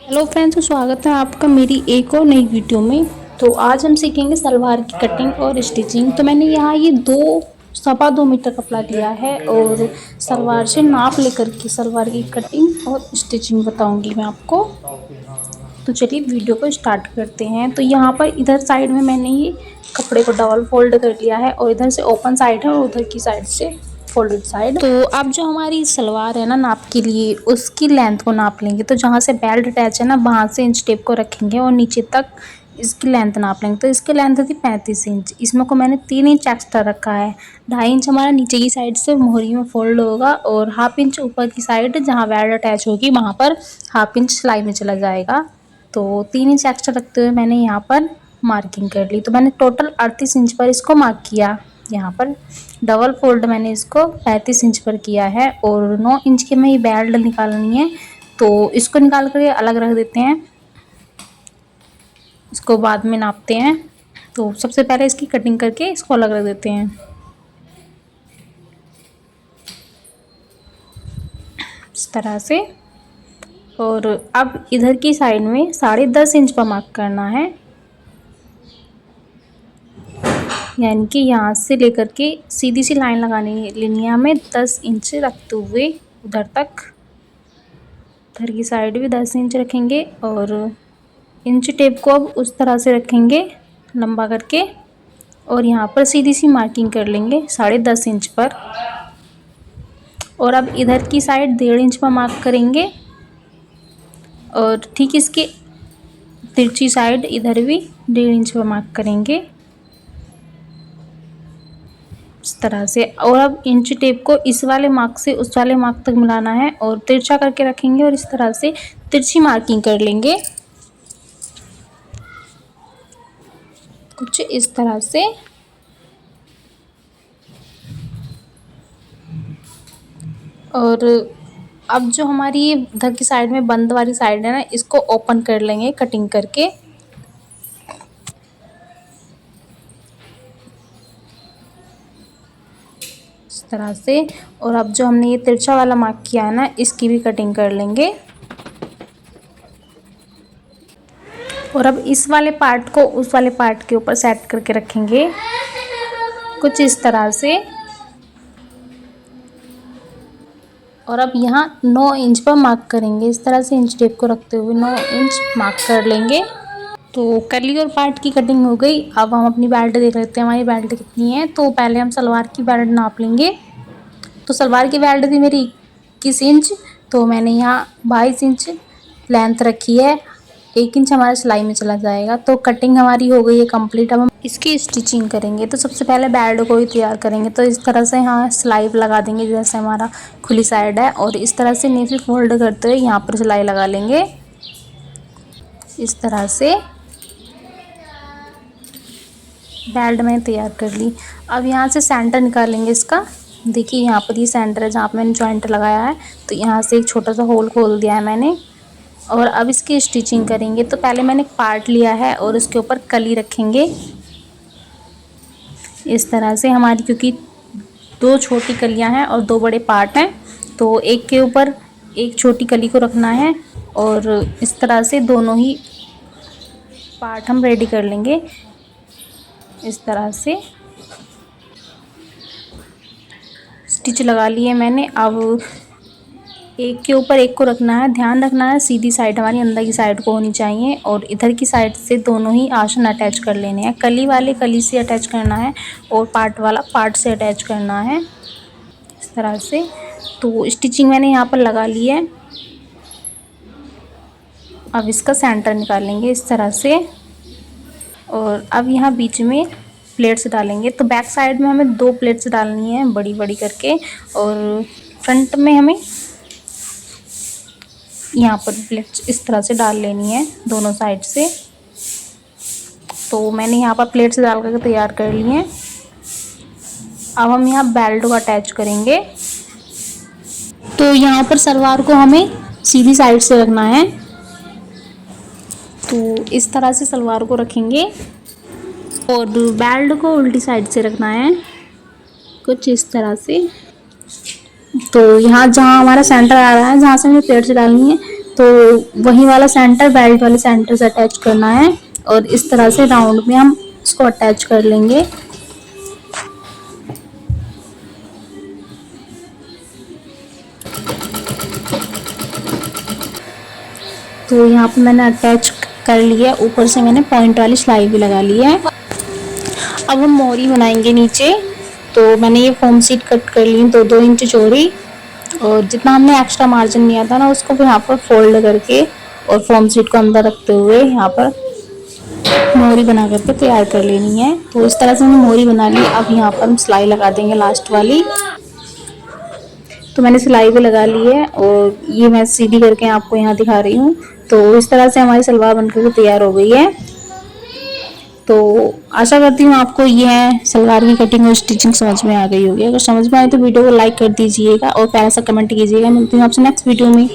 Hello friends, तो स्वागत है आपका मेरी एक और नई वीडियो में। तो आज हम सीखेंगे सलवार की कटिंग और स्टिचिंग। तो मैंने यहाँ ये 2 सवा 2 मीटर कपड़ा लिया है और सलवार से नाप लेकर के सलवार की कटिंग और स्टिचिंग बताऊंगी मैं आपको। तो चलिए वीडियो को स्टार्ट करते हैं। तो यहाँ पर इधर साइड में मैंने ये कपड़े को डबल फोल्ड कर लिया है और इधर से ओपन साइड है और उधर की साइड से फोल्डेड साइड। तो अब जो हमारी सलवार है ना, नाप के लिए उसकी लेंथ को नाप लेंगे। तो जहाँ से बेल्ट अटैच है ना, वहाँ से इंच टेप को रखेंगे और नीचे तक इसकी लेंथ नाप लेंगे। तो इसकी लेंथ थी 35 इंच। इसमें को मैंने 3 इंच एक्स्ट्रा रखा है। 2.5 इंच हमारा नीचे की साइड से मोहरी में फोल्ड होगा और 1/2 इंच ऊपर की साइड जहाँ बेल्ट अटैच होगी वहाँ पर 1/2 इंच सिलाई में चला जाएगा। तो 3 इंच एक्स्ट्रा रखते हुए मैंने यहाँ पर मार्किंग कर ली। तो मैंने टोटल 38 इंच पर इसको मार्क किया। यहाँ पर डबल फोल्ड मैंने इसको 35 इंच पर किया है और 9 इंच की में ये बेल्ट निकालनी है। तो इसको निकाल कर अलग रख देते हैं, इसको बाद में नापते हैं। तो सबसे पहले इसकी कटिंग करके इसको अलग रख देते हैं इस तरह से। और अब इधर की साइड में 10.5 इंच पर मार्क करना है, यानी कि यहाँ से लेकर के सीधी सी लाइन लगानी लेनी है हमें 10 इंच रखते हुए उधर तक। उधर की साइड भी 10 इंच रखेंगे और इंच टेप को अब उस तरह से रखेंगे लंबा करके और यहाँ पर सीधी सी मार्किंग कर लेंगे 10.5 इंच पर। और अब इधर की साइड 1.5 इंच पर मार्क करेंगे और ठीक इसके तिरछी साइड इधर भी 1.5 इंच पर मार्क करेंगे इस तरह से। और अब इंच टेप को इस वाले मार्क से उस वाले मार्क तक मिलाना है और तिरछा करके रखेंगे और इस तरह से तिरछी मार्किंग कर लेंगे कुछ इस तरह से। और अब जो हमारी ये इधर की साइड में बंद वाली साइड है ना, इसको ओपन कर लेंगे कटिंग करके इस तरह से। और अब जो हमने ये तिरछा वाला मार्क किया है ना, इसकी भी कटिंग कर लेंगे। और अब इस वाले पार्ट को उस वाले पार्ट के ऊपर सेट करके रखेंगे कुछ इस तरह से। और अब यहाँ 9 इंच पर मार्क करेंगे इस तरह से, इंच टेप को रखते हुए 9 इंच मार्क कर लेंगे। तो कली और पार्ट की कटिंग हो गई। अब हम अपनी बेल्ट देख लेते हैं हमारी बेल्ट कितनी है। तो पहले हम सलवार की बेल्ट नाप लेंगे। तो सलवार की बेल्ट थी मेरी 21 इंच, तो मैंने यहाँ 22 इंच लेंथ रखी है। 1 इंच हमारा सिलाई में चला जाएगा। तो कटिंग हमारी हो गई है कंप्लीट। अब हम इसकी स्टिचिंग करेंगे। तो सबसे पहले बेल्ट को ही तैयार करेंगे। तो इस तरह से यहाँ सिलाई लगा देंगे जैसे हमारा खुली साइड है और इस तरह से नीचे फोल्ड करते हुए यहाँ पर सिलाई लगा लेंगे इस तरह से। बेल्ट मैंने तैयार कर ली। अब यहाँ से सेंटर निकालेंगे इसका। देखिए यहाँ पर ये सेंटर है जहाँ पर मैंने जॉइंट लगाया है। तो यहाँ से एक छोटा सा होल खोल दिया है मैंने। और अब इसकी स्टिचिंग करेंगे। तो पहले मैंने एक पार्ट लिया है और उसके ऊपर कली रखेंगे इस तरह से हमारी, क्योंकि 2 छोटी कलियां हैं और 2 बड़े पार्ट हैं। तो एक के ऊपर एक छोटी कली को रखना है और इस तरह से दोनों ही पार्ट हम रेडी कर लेंगे इस तरह से। स्टिच लगा लिए मैंने। अब एक के ऊपर एक को रखना है। ध्यान रखना है सीधी साइड हमारी अंदर की साइड को होनी चाहिए और इधर की साइड से दोनों ही आसन अटैच कर लेने हैं। कली वाले कली से अटैच करना है और पार्ट वाला पार्ट से अटैच करना है इस तरह से। तो स्टिचिंग मैंने यहाँ पर लगा ली है। अब इसका सेंटर निकालेंगे इस तरह से और अब यहाँ बीच में प्लेट्स डालेंगे। तो बैक साइड में हमें 2 प्लेट्स डालनी है बड़ी बड़ी करके और फ्रंट में हमें यहाँ पर प्लेट्स इस तरह से डाल लेनी है दोनों साइड से। तो मैंने यहाँ पर प्लेट्स डाल करके तैयार कर ली हैं। अब हम यहाँ बेल्ट को अटैच करेंगे। तो यहाँ पर सलवार को हमें सीधी साइड से रखना है। तो इस तरह से सलवार को रखेंगे और बेल्ट को उल्टी साइड से रखना है कुछ इस तरह से। तो यहाँ जहाँ हमारा सेंटर आ रहा है, जहाँ से हमें प्लेट्स डालनी है, तो वही वाला सेंटर बेल्ट वाले सेंटर से अटैच करना है और इस तरह से राउंड में हम इसको अटैच कर लेंगे। तो यहाँ पे मैंने अटैच कर लिया, ऊपर से मैंने पॉइंट वाली सिलाई भी लगा ली है। अब हम मोरी बनाएंगे नीचे। तो मैंने ये फोम सीट कट कर ली 2-2 इंच चौड़ी, और जितना हमने एक्स्ट्रा मार्जिन लिया था ना उसको भी यहाँ पर फोल्ड करके और फोम सीट को अंदर रखते हुए यहाँ पर मोरी बना करके तैयार कर लेनी है। तो इस तरह से हमने मोरी बना ली। अब यहाँ पर हम सिलाई लगा देंगे लास्ट वाली। तो मैंने सिलाई भी लगा ली है और ये मैं सीधी करके आपको यहाँ दिखा रही हूँ। तो इस तरह से हमारी सलवार बनकर तैयार हो गई है। तो आशा करती हूँ आपको यह सलवार की कटिंग और स्टिचिंग समझ में आ गई होगी। अगर समझ में आए तो वीडियो को लाइक कर दीजिएगा और प्यारा सा कमेंट कीजिएगा। मिलती हूँ आपसे नेक्स्ट वीडियो में।